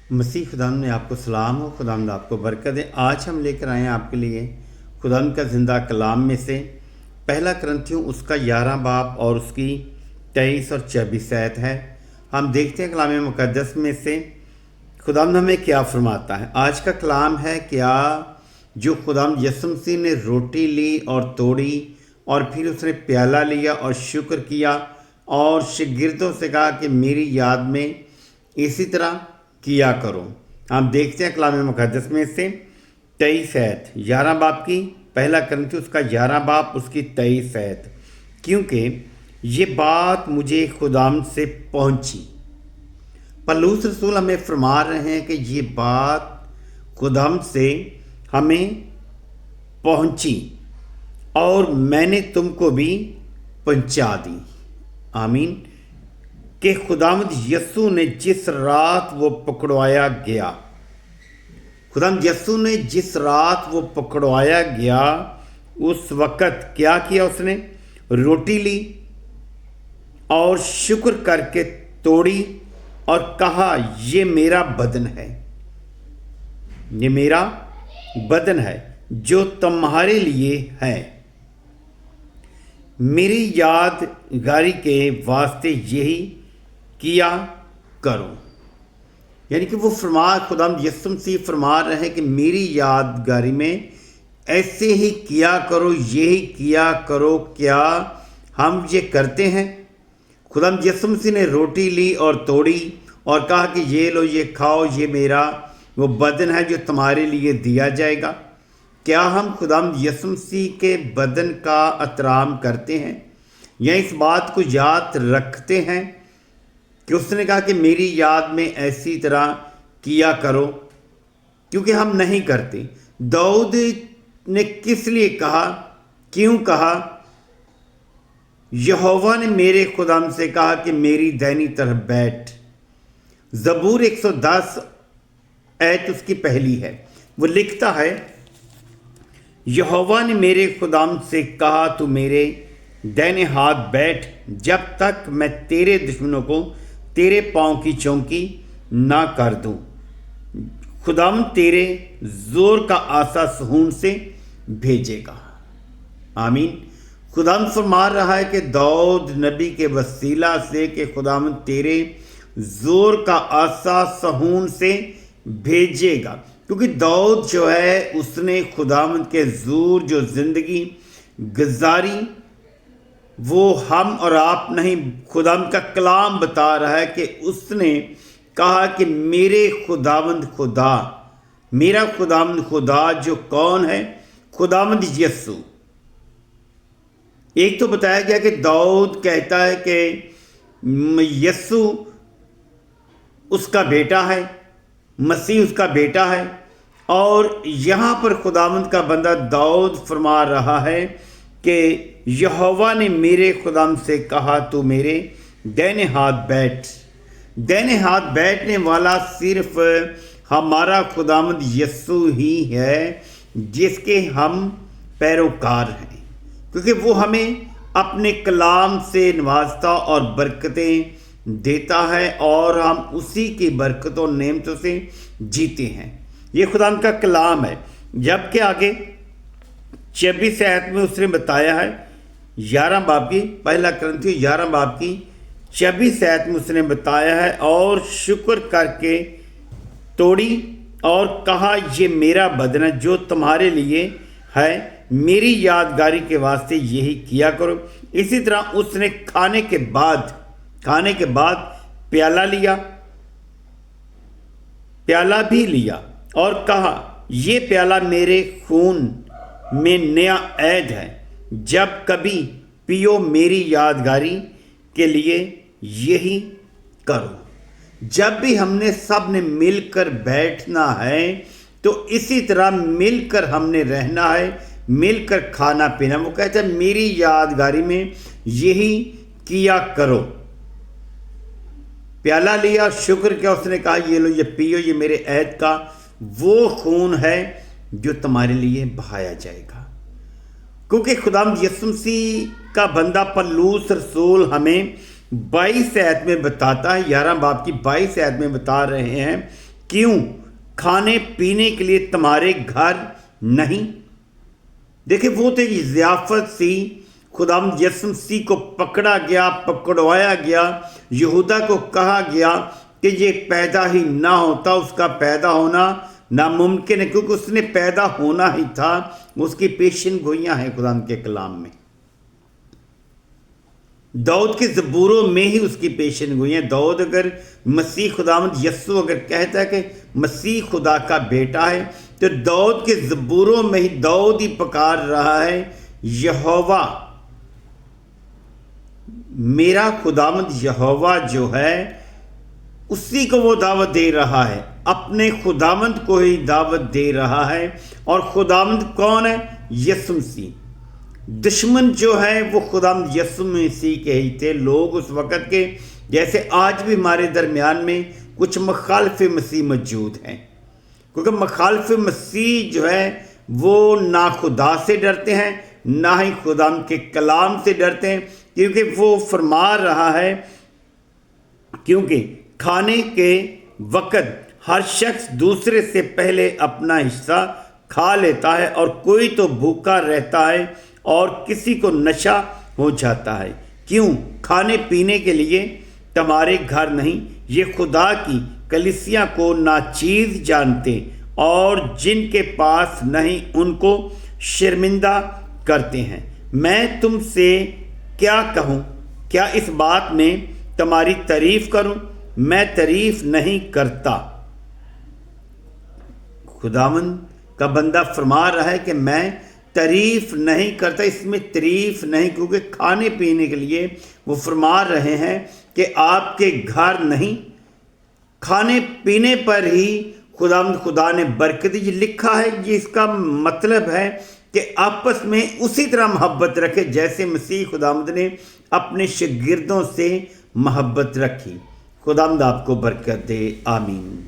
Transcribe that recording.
मसीह खुदाम ने आपको सलाम हो, खुदाम आप को बरकत दे। आज हम लेकर आए हैं आपके लिए खुदाम का ज़िंदा कलाम में से पहला करंथियों उसका 11 बाब और उसकी 23 और 24 आयत है। हम देखते हैं कलाम मुक़द्दस में से खुदाम हमें क्या फरमाता है। आज का कलाम है क्या जो खुदाम यीशु मसीह ने रोटी ली और तोड़ी और फिर उसने प्याला लिया और शुक्र किया और शागिर्दों से कहा कि मेरी याद में इसी तरह किया करो। हम देखते हैं कलाम मुक़द्दस में से 23 आयत 11 बाब की, पहला करंथियों उसका 11 बाब उसकी 23 आयत। क्योंकि ये बात मुझे खुदाम से पहुंची। पौलुस रसूल हमें फरमा रहे हैं कि ये बात खुदाम से हमें पहुंची और मैंने तुमको भी पहुंचा दी। आमीन। कि खुदावंद यीशु ने जिस रात वो पकड़वाया गया, खुदावंद यीशु ने जिस रात वो पकड़वाया गया उस वक़्त क्या किया, उसने रोटी ली और शुक्र करके तोड़ी और कहा ये मेरा बदन है, ये मेरा बदन है जो तुम्हारे लिए है, मेरी यादगारी के वास्ते यही किया करो। यानी कि वो खुदावंद यीशु मसीह फरमा रहे हैं कि मेरी यादगारी में ऐसे ही किया करो, यही किया करो। क्या हम ये करते हैं? खुदावंद यीशु मसीह ने रोटी ली और तोड़ी और कहा कि ये लो, ये खाओ, ये मेरा वो बदन है जो तुम्हारे लिए दिया जाएगा। क्या हम खुदावंद यीशु मसीह के बदन का एहतराम करते हैं या इस बात को याद रखते हैं कि उसने कहा कि मेरी याद में ऐसी तरह किया करो? क्योंकि हम नहीं करते। दाऊद ने किस लिए कहा, क्यों कहा? यहोवा ने मेरे खुदाम से कहा कि मेरी दाहिनी तरफ बैठ। ज़बूर 110 आयत उसकी पहली है। वो लिखता है यहोवा ने मेरे खुदाम से कहा तू मेरे दाहिने हाथ बैठ जब तक मैं तेरे दुश्मनों को तेरे पाँव की चौकी ना कर दूं। खुदावंद तेरे जोर का आसा सहून से भेजेगा। आमीन। खुदावंद फरमा रहा है कि दाऊद नबी के वसीला से कि खुदावंद तेरे जोर का आसा सहून से भेजेगा। क्योंकि दाऊद जो है उसने खुदावंद के जोर जो ज़िंदगी गुजारी वो हम और आप नहीं, खुदावंद का कलाम बता रहा है कि उसने कहा कि मेरे खुदावंद खुदा, मेरा खुदावंद खुदा जो कौन है? खुदावंद यीशु। एक तो बताया गया कि दाऊद कहता है कि यीशु उसका बेटा है, मसीह उसका बेटा है, और यहाँ पर खुदावंद का बंदा दाऊद फरमा रहा है कि यहोवा ने मेरे खुदाम से कहा तू मेरे दाहिने हाथ बैठ। दाहिने हाथ बैठने वाला सिर्फ हमारा खुदावंद यीशु ही है जिसके हम पैरोकार हैं, क्योंकि वो हमें अपने कलाम से नवाजता और बरकतें देता है और हम उसी की बरकतों नेमतों से जीते हैं। ये खुदावंद का कलाम है। जबकि आगे 26 आयत में उसने बताया है 11 बाब की, पहला करंथियों 11 बाब की 26 आयत में उसने बताया है और शुक्र करके तोड़ी और कहा ये मेरा बदन है जो तुम्हारे लिए है, मेरी यादगारी के वास्ते यही किया करो। इसी तरह उसने खाने के बाद प्याला भी लिया और कहा ये प्याला मेरे खून में नया ऐद है, जब कभी पियो मेरी यादगारी के लिए यही करो। जब भी हमने सब ने मिलकर बैठना है तो इसी तरह मिलकर हमने रहना है, मिलकर खाना पीना। वो कहता है मेरी यादगारी में यही किया करो। प्याला लिया, शुक्र किया, उसने कहा ये लो, ये पियो, ये मेरे ऐद का वो खून है जो तुम्हारे लिए बहाया जाएगा। क्योंकि खुदावंद यीशु मसीह का बंदा पौलुस रसूल हमें 22 आयत में बताता है, 11 बाब की 22 आयत में बता रहे हैं کیوں کھانے پینے کے لیے تمہارے گھر نہیں؟ دیکھیں وہ تو ایک ضیافت سی، خداوند یسوع مسیح کو پکڑا گیا، پکڑوایا گیا، یہودا کو کہا گیا کہ یہ پیدا ہی نہ ہوتا، اس کا پیدا ہونا ناممکن ہے، کیونکہ اس نے پیدا ہونا ہی تھا۔ اس کی پیشن گوئیاں ہیں خداوند کے کلام میں، داؤد کے زبوروں میں ہی اس کی پیشن گوئی ہیں۔ داؤد اگر مسیح خداوند یسوع اگر کہتا ہے کہ مسیح خدا کا بیٹا ہے، تو داؤد کے زبوروں میں ہی داؤد ہی پکار رہا ہے، یہوہ میرا خداوند یہوہ جو ہے اسی کو وہ دعوت دے رہا ہے، اپنے خداوند کو ہی دعوت دے رہا ہے۔ اور خداوند کون ہے؟ یسوع مسیح۔ دشمن جو ہے وہ خداوند یسوع مسیح کے ہی تھے۔ لوگ اس وقت کے جیسے آج بھی ہمارے درمیان میں کچھ مخالف مسیح موجود ہیں، کیونکہ مخالف مسیح جو ہے وہ نہ خدا سے ڈرتے ہیں، نہ ہی خداوند کے کلام سے ڈرتے ہیں، کیونکہ وہ فرما رہا ہے کیونکہ کھانے کے وقت ہر شخص دوسرے سے پہلے اپنا حصہ کھا لیتا ہے، اور کوئی تو بھوکا رہتا ہے اور کسی کو نشہ ہو جاتا ہے۔ کیوں کھانے پینے کے لیے تمہارے گھر نہیں؟ یہ خدا کی کلیسیا کو ناچیز جانتے اور جن کے پاس نہیں ان کو شرمندہ کرتے ہیں۔ میں تم سے کیا کہوں؟ کیا اس بات میں تمہاری تعریف کروں؟ میں تعریف نہیں کرتا۔ خداوند کا بندہ فرما رہا ہے کہ میں تعریف نہیں کرتا، اس میں تعریف نہیں، کیونکہ کھانے پینے کے لیے وہ فرما رہے ہیں کہ آپ کے گھر نہیں، کھانے پینے پر ہی خدا نے برکت دی۔ لکھا ہے، یہ اس کا مطلب ہے کہ آپس میں اسی طرح محبت رکھے جیسے مسیح خداوند نے اپنے شاگردوں سے محبت رکھی۔ خداوند آپ کو برکت دے، آمین۔